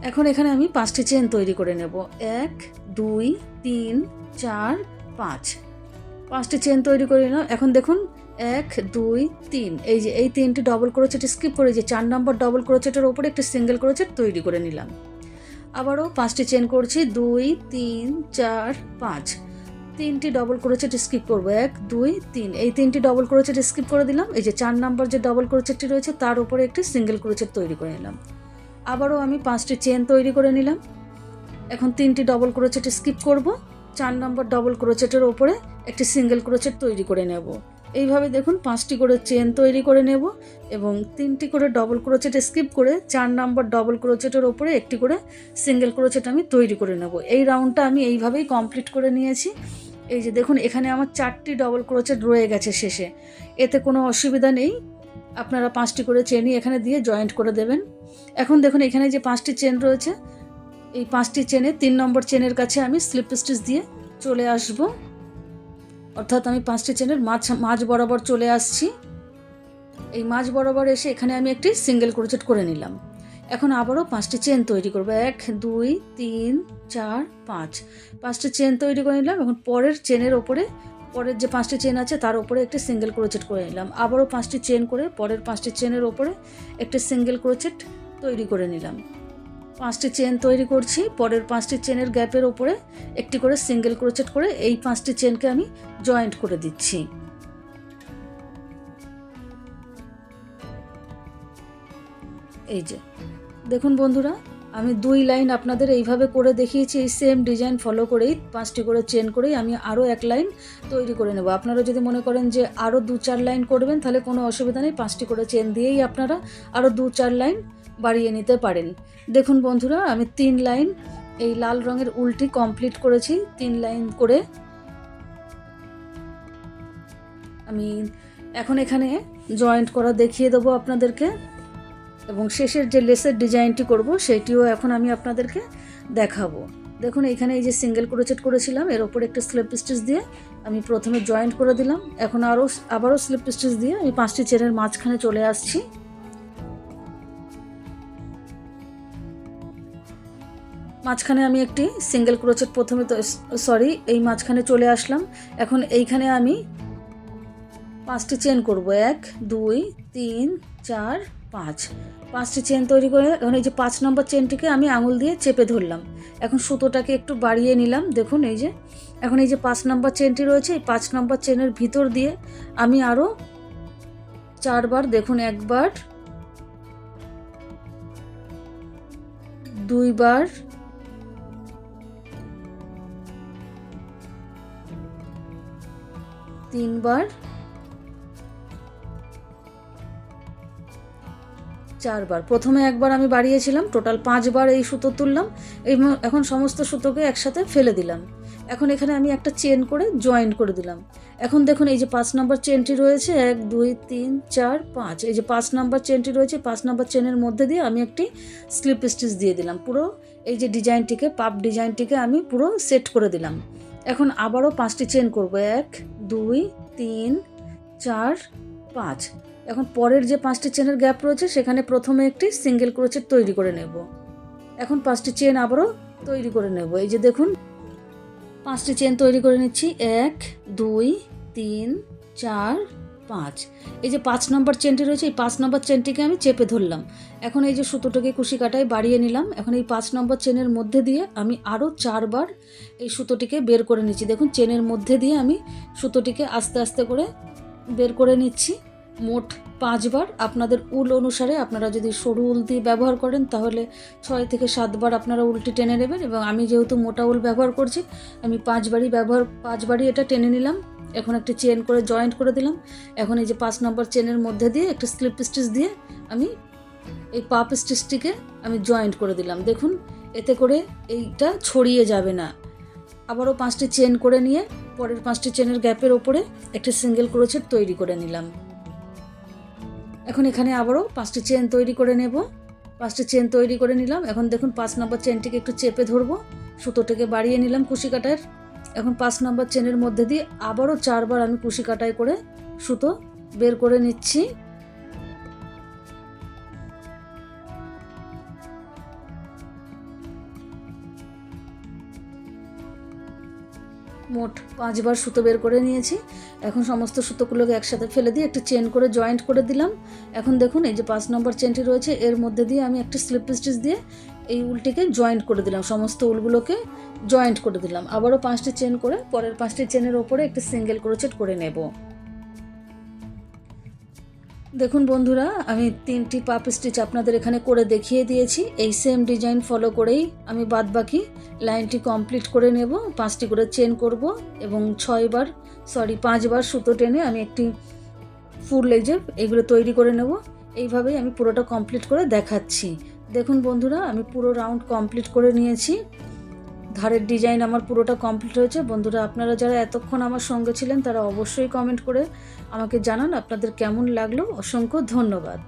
এখন এখানে আমি 5টি চেন তৈরি করে নেব। 1 2 3 4 5। 5টি চেন তৈরি করে নিলাম। এখন দেখুন 1 2 3, এই যে এই 3টি ডবল ক্রোচেট স্কিপ করে যে 4 নম্বর ডবল ক্রোচেটের ওপরে একটি সিঙ্গেল ক্রোচেট তৈরি করে নিলাম। আবারও 5টি চেন করছি, 2 3 4 5। 3টি ডবল ক্রোচেট স্কিপ করব, 1 2 3। এই 3টি ডবল ক্রোচেট স্কিপ করে দিলাম। এই যে 4 নম্বর যে ডবল ক্রোচেটটি রয়েছে তার উপরে একটি সিঙ্গেল ক্রোচেট তৈরি করে নিলাম। আবারও আমি 5টি চেন তৈরি করে নিলাম। এখন 3টি ডবল ক্রোচেট স্কিপ করব, 4 নম্বর ডবল ক্রোচেটের ওপরে একটি সিঙ্গেল ক্রোচেট তৈরি করে নেব। এইভাবে দেখুন 5টি করে চেন তৈরি করে নেব এবং 3টি করে ডবল ক্রোচেট স্কিপ করে 4 নম্বর ডবল ক্রোচেটের ওপরে একটি করে সিঙ্গেল ক্রোচেট আমি তৈরি করে নেব। এই রাউন্ডটা আমি এইভাবেই কমপ্লিট করে নিয়েছি। এই যে দেখুন, এখানে আমার 4টি ডবল ক্রোচেট রয়ে গেছে শেষে। এতে কোনো অসুবিধা নেই, আপনারা 5টি করে চেনই এখানে দিয়ে জয়েন্ট করে দেবেন। এখন দেখুন, এখানে যে 5টি চেন রয়েছে এই 5টি চেনে 3 নম্বর চেনের কাছে আমি স্লিপ স্টিচ দিয়ে চলে আসব, অর্থাৎ আমি 5টি চেনের মাঝ বরাবর চলে আসছি। এই মাঝ বরাবর এসে এখানে আমি একটি সিঙ্গেল ক্রোচেট করে নিলাম। এখন আবারও 5টি চেন তৈরি করব, 1 2 3 4 5। 5টি চেন তৈরি করে নিলাম। এখন পরের চেনের ওপরে পরের যে 5টি চেন আছে তার উপরে একটি সিঙ্গেল ক্রোচেট করে নিলাম। আবারও 5টি চেন করে পরের 5টি চেনের ওপরে একটি সিঙ্গেল ক্রোচেট তৈরি করে নিলাম। 5টি চেন তৈরি করছি, পরের 5টি চেনের গ্যাপের ওপরে একটি করে সিঙ্গেল ক্রোচেট করে এই 5টি চেনকে আমি জয়েন্ট করে দিচ্ছি। এই যে দেখুন বন্ধুরা, আমি 2 লাইন আপনাদের এইভাবে করে দেখিয়েছি। এই সেম ডিজাইন ফলো করেই 5টি করে চেন করেই আমি আরও 1 লাইন তৈরি করে নেব। আপনারা যদি মনে করেন যে আরও 2-4 লাইন করবেন তাহলে কোনো অসুবিধা নেই, 5টি করে চেন দিয়েই আপনারা আরও 2-4 লাইন বাড়িয়ে নিতে পারেন। দেখুন বন্ধুরা, আমি 3 লাইন এই লাল রঙের উলটি কমপ্লিট করেছি। 3 লাইন করে আমি এখন এখানে জয়েন্ট করা দেখিয়ে দেবো আপনাদেরকে এবং শেষের যে লেসের ডিজাইনটি করব সেটিও এখন আমি আপনাদেরকে দেখাবো। দেখুন, এখানে এই যে সিঙ্গেল ক্রোচেট করেছিলাম এর ওপর একটা স্লিপ স্টিচ দিয়ে আমি প্রথমে জয়েন্ট করে দিলাম। এখন আবারও স্লিপ স্টিচ দিয়ে আমি 5টি চেনের মাঝখানে চলে আসছি। মাঝখানে আমি একটি সিঙ্গেল ক্রোচেট এই মাঝখানে চলে আসলাম। এখন এইখানে আমি 5টি চেন করব, 1 2 3 4 5। 5টি চেন তৈরি করে এখন এই যে 5 নম্বর চেনটিকে আমি আঙুল দিয়ে চেপে ধরলাম। এখন সুতোটাকে একটু বাড়িয়ে নিলাম, দেখুন এই যে এখন এই যে 5 নম্বর চেনটি রয়েছে, এই 5 নম্বর চেনের ভিতর দিয়ে আমি আরও 4 বার, দেখুন 1 বার 2 বার 3 বার 4 বার। প্রথমে একবার আমি বাড়িয়েছিলাম, টোটাল 5 বার এই সুতো তুললাম। এখন সমস্ত সুতোকে একসাথে ফেলে দিলাম। এখন এখানে আমি একটা চেন করে জয়েন্ট করে দিলাম। এখন দেখুন এই যে 5 নম্বর চেনটি রয়েছে, 1 2 3 4 5, এই যে 5 নম্বর চেনটি রয়েছে, 5 নম্বর চেনের মধ্যে দিয়ে আমি একটি স্লিপ স্টিচ দিয়ে দিলাম। পুরো এই যে ডিজাইনটিকে, পাপ ডিজাইনটিকে আমি পুরো সেট করে দিলাম। এখন আবারও 5টি চেন করব, 1 2 3 4 5। এখন পরের যে 5টি চেনের গ্যাপ রয়েছে সেখানে প্রথমে একটি সিঙ্গেল ক্রোচেট তৈরি করে নেব। এখন 5টি চেন আবারও তৈরি করে নেব। এই যে দেখুন 5টি চেন তৈরি করে নিচ্ছি, 1 2 3 4 5। এই যে 5 নম্বর চেনটি রয়েছে, এই 5 নম্বর চেনটিকে আমি চেপে ধরলাম। এখন এই যে সুতোটাকে কুশি কাটায় বাড়িয়ে নিলাম। এখন এই 5 নম্বর চেনের মধ্যে দিয়ে আমি আরও 4 বার এই সুতোটিকে বের করে নিচ্ছি। দেখুন চেনের মধ্যে দিয়ে আমি সুতোটিকে আস্তে আস্তে করে বের করে নিচ্ছি। মোট 5 বার। আপনাদের উল অনুসারে, আপনারা যদি সরু উল দিয়ে ব্যবহার করেন তাহলে 6 থেকে 7 বার আপনারা উলটি টেনে নেবেন, এবং আমি যেহেতু মোটা উল ব্যবহার করছি আমি 5 বারই এটা টেনে নিলাম। এখন একটি চেন করে জয়েন্ট করে দিলাম। এখন এই যে 5 নম্বর চেনের মধ্যে দিয়ে একটা স্লিপ স্টিচ দিয়ে আমি এই পাপ স্টিচটিকে আমি জয়েন্ট করে দিলাম। দেখুন এতে করে এইটা ছড়িয়ে যাবে না। আবারও 5টি চেন করে নিয়ে পরের 5টি চেনের গ্যাপের ওপরে একটা সিঙ্গেল ক্রোচেট তৈরি করে নিলাম। এখন এখানে আবারও 5টি চেন তৈরি করে নেব। 5টি চেন তৈরি করে নিলাম। এখন দেখুন 5 নম্বর চেনটিকে একটু চেপে ধরবো, সুতোটাকে বাড়িয়ে নিলাম কুশি কাটার। এখন 5 নম্বর চেনের মধ্যে দিয়ে আবারও 4 বার আমি কুশি কাটাই করে সুতো বের করে নিচ্ছি। মোট 5 বার সুতো বের করে নিয়েছি। এখন সমস্ত সুতোগুলোকে একসাথে ফেলে দিয়ে একটা চেন করে জয়েন্ট করে দিলাম। এখন দেখুন এই যে 5 নম্বর চেনটি রয়েছে এর মধ্যে দিয়ে আমি একটা স্লিপ স্টিচ দিয়ে এই উলটিকে জয়েন্ট করে দিলাম, সমস্ত উলগুলোকে জয়েন্ট করে দিলাম। আবারও 5টি চেন করে পরের 5টি চেনের ওপরে একটা সিঙ্গেল ক্রোচেট করে নেব। দেখুন বন্ধুরা, আমি 3টি পাপ স্টিচ আপনাদের এখানে করে দেখিয়ে দিয়েছি। এই সেম ডিজাইন ফলো করেই আমি বাদবাকি লাইনটি কমপ্লিট করে নেব। 5টি করে চেন করব এবং 5 বার সুতো টেনে আমি একটি ফুল লেজে এগুলো তৈরি করে নেব। এইভাবেই আমি পুরোটা কমপ্লিট করে দেখাচ্ছি। দেখুন বন্ধুরা, আমি পুরো রাউন্ড কমপ্লিট করে নিয়েছি। ধারের ডিজাইন আমার পুরোটা কমপ্লিট হয়েছে। বন্ধুরা, আপনারা যারা এতক্ষণ আমার সঙ্গে ছিলেন তারা অবশ্যই কমেন্ট করে আমাকে জানান আপনাদের কেমন লাগলো। অসংখ্য ধন্যবাদ।